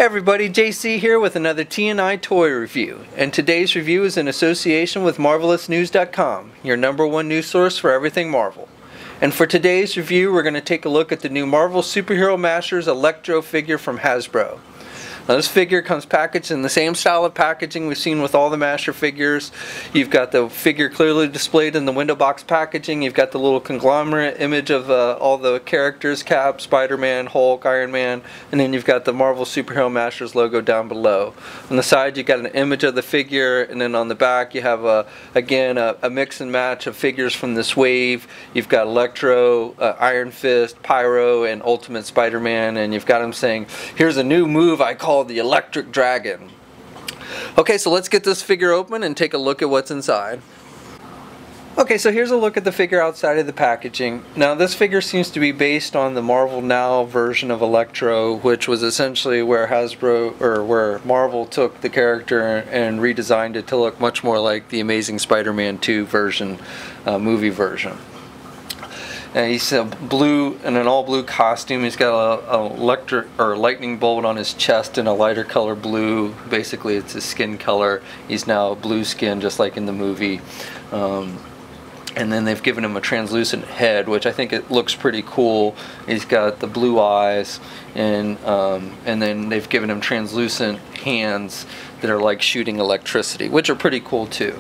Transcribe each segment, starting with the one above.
everybody, JC here with another T&I toy review, and today's review is in association with MarvelousNews.com, your #1 news source for everything Marvel. And for today's review, we're going to take a look at the new Marvel Superhero Masters Electro figure from Hasbro. Now, this figure comes packaged in the same style of packaging we've seen with all the Master figures. You've got the figure clearly displayed in the window box packaging. You've got the little conglomerate image of all the characters, Cap, Spider-Man, Hulk, Iron Man, and then you've got the Marvel Superhero Masters logo down below. On the side, you've got an image of the figure, and then on the back, you have, again, a mix and match of figures from this wave. You've got Electro, Iron Fist, Pyro, and Ultimate Spider-Man, and you've got him saying, "Here's a new move I call the Electric Dragon." Okay, so let's get this figure open and take a look at what's inside. Okay, so here's a look at the figure outside of the packaging. Now, this figure seems to be based on the Marvel Now version of Electro, which was essentially where where Marvel took the character and redesigned it to look much more like the Amazing Spider-Man 2 version, movie version. And he's blue in an all-blue costume. He's got a lightning bolt on his chest in a lighter color blue. Basically, it's his skin color. He's now blue skin, just like in the movie. And then they've given him a translucent head, which I think it looks pretty cool. He's got the blue eyes, and then they've given him translucent hands that are like shooting electricity, which are pretty cool too.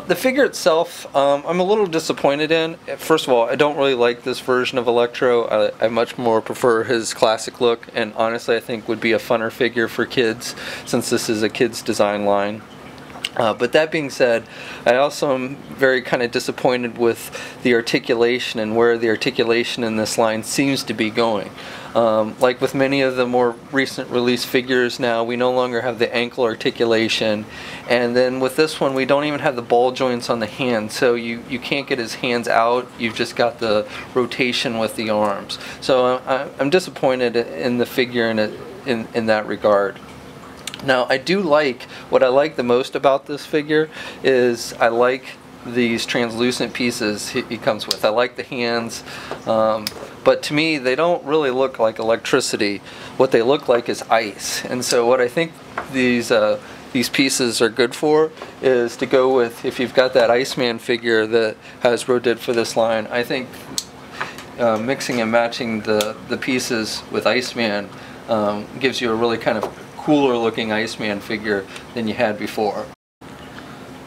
The figure itself, I'm a little disappointed in. First of all, I don't really like this version of Electro. I much more prefer his classic look, and honestly I think would be a funner figure for kids, since this is a kids design line. But that being said, I also am very kind of disappointed with the articulation and where the articulation in this line seems to be going. Like with many of the more recent release figures now, we no longer have the ankle articulation, and then with this one we don't even have the ball joints on the hands, so you can't get his hands out. You've just got the rotation with the arms. So I'm disappointed in the figure in that regard. Now, I do like, what I like the most about this figure is I like these translucent pieces he comes with. I like the hands, but to me they don't really look like electricity. What they look like is ice. And so what I think these pieces are good for is to go with, if you've got that Iceman figure that Hasbro did for this line, I think mixing and matching the pieces with Iceman gives you a really kind of cooler looking Iceman figure than you had before.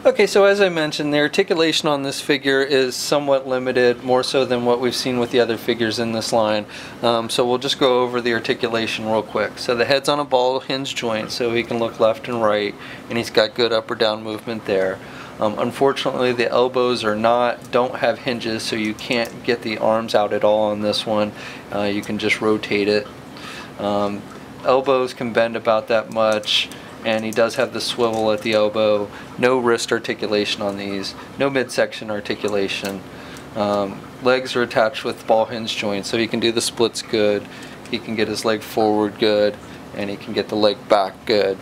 Okay, so as I mentioned, the articulation on this figure is somewhat limited, more so than what we've seen with the other figures in this line. So we'll just go over the articulation real quick. So the head's on a ball hinge joint, so he can look left and right, and he's got good up or down movement there. Unfortunately, the elbows don't have hinges, so you can't get the arms out at all on this one. You can just rotate it. Elbows can bend about that much, and he does have the swivel at the elbow. No wrist articulation on these, no midsection articulation. Legs are attached with ball hinge joints, so he can do the splits good, he can get his leg forward good, and he can get the leg back good.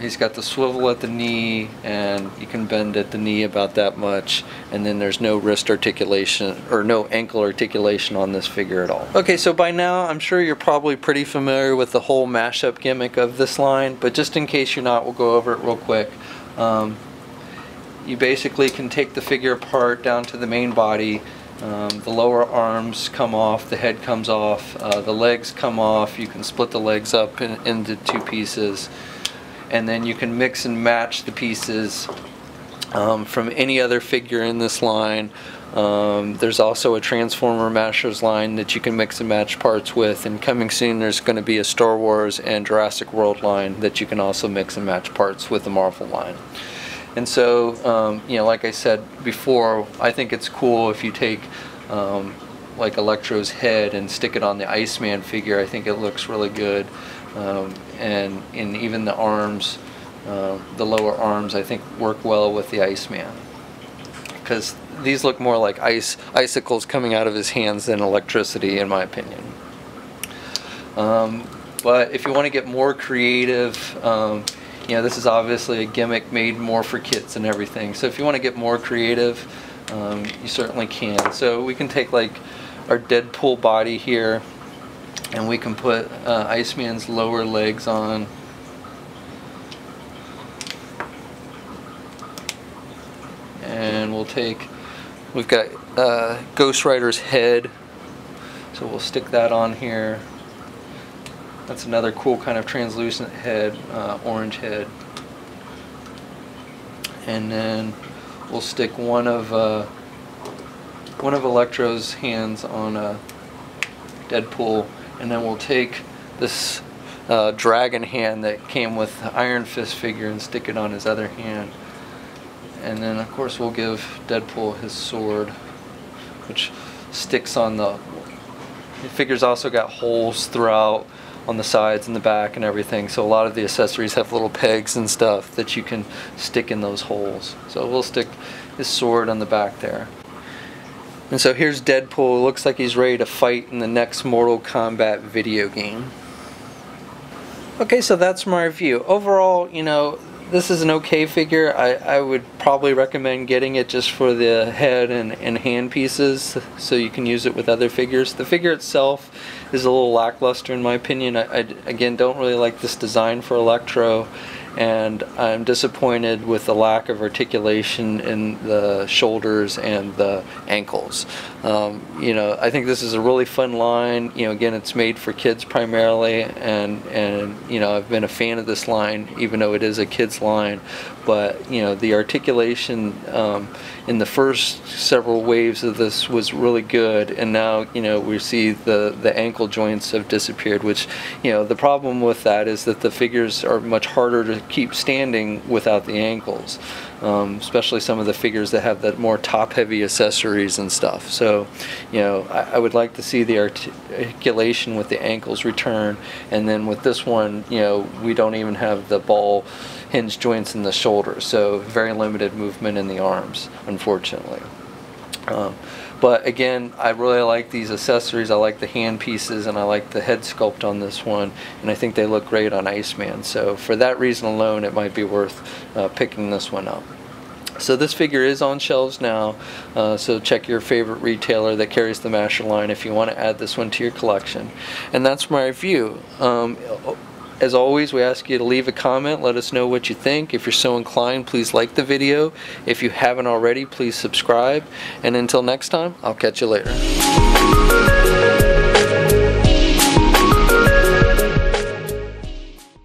He's got the swivel at the knee, and you can bend at the knee about that much, and then there's no wrist articulation or no ankle articulation on this figure at all. Okay, so by now I'm sure you're probably pretty familiar with the whole mashup gimmick of this line, but just in case you're not, we'll go over it real quick. You basically can take the figure apart down to the main body. The lower arms come off, the head comes off, the legs come off. You can split the legs up into two pieces, and then you can mix and match the pieces from any other figure in this line. There's also a Transformer Masters line that you can mix and match parts with, and coming soon there's going to be a Star Wars and Jurassic World line that you can also mix and match parts with the Marvel line. And so, you know, like I said before, I think it's cool if you take like Electro's head and stick it on the Iceman figure. I think it looks really good. And even the arms, the lower arms, I think work well with the Iceman, because these look more like icicles coming out of his hands than electricity, in my opinion. But if you want to get more creative, you know, this is obviously a gimmick made more for kids and everything. So if you want to get more creative, you certainly can. So we can take like our Deadpool body here, And we can put Iceman's lower legs on. And we've got Ghost Rider's head, so we'll stick that on here. That's another cool kind of translucent head, orange head. And then we'll stick one of Electro's hands on Deadpool, and then we'll take this dragon hand that came with the Iron Fist figure and stick it on his other hand. And then of course we'll give Deadpool his sword, which sticks on the figure's also got holes throughout on the sides and the back and everything, so a lot of the accessories have little pegs and stuff that you can stick in those holes. So we'll stick his sword on the back there. And so here's Deadpool. It looks like he's ready to fight in the next Mortal Kombat video game. Okay, so that's my review. Overall, you know, this is an okay figure. I would probably recommend getting it just for the head and hand pieces, so you can use it with other figures. The figure itself is a little lackluster in my opinion. I again don't really like this design for Electro, and I'm disappointed with the lack of articulation in the shoulders and the ankles. You know, I think this is a really fun line. You know, again, it's made for kids primarily, and you know, I've been a fan of this line, even though it is a kids line. But you know, the articulation in the first several waves of this was really good, and now you know we see the ankle joints have disappeared. Which, you know, the problem with that is that the figures are much harder to keep standing without the ankles, especially some of the figures that have that more top-heavy accessories and stuff. So, you know, I would like to see the articulation with the ankles return, and then with this one, you know, we don't even have the ball hinge joints in the shoulders, so very limited movement in the arms, unfortunately. But again, I really like these accessories. I like the hand pieces, and I like the head sculpt on this one, and I think they look great on Iceman. So for that reason alone, it might be worth picking this one up. So this figure is on shelves now, so check your favorite retailer that carries the Masher line if you want to add this one to your collection. And that's my review. As always, we ask you to leave a comment, let us know what you think. If you're so inclined, please like the video. If you haven't already, please subscribe. And until next time, I'll catch you later.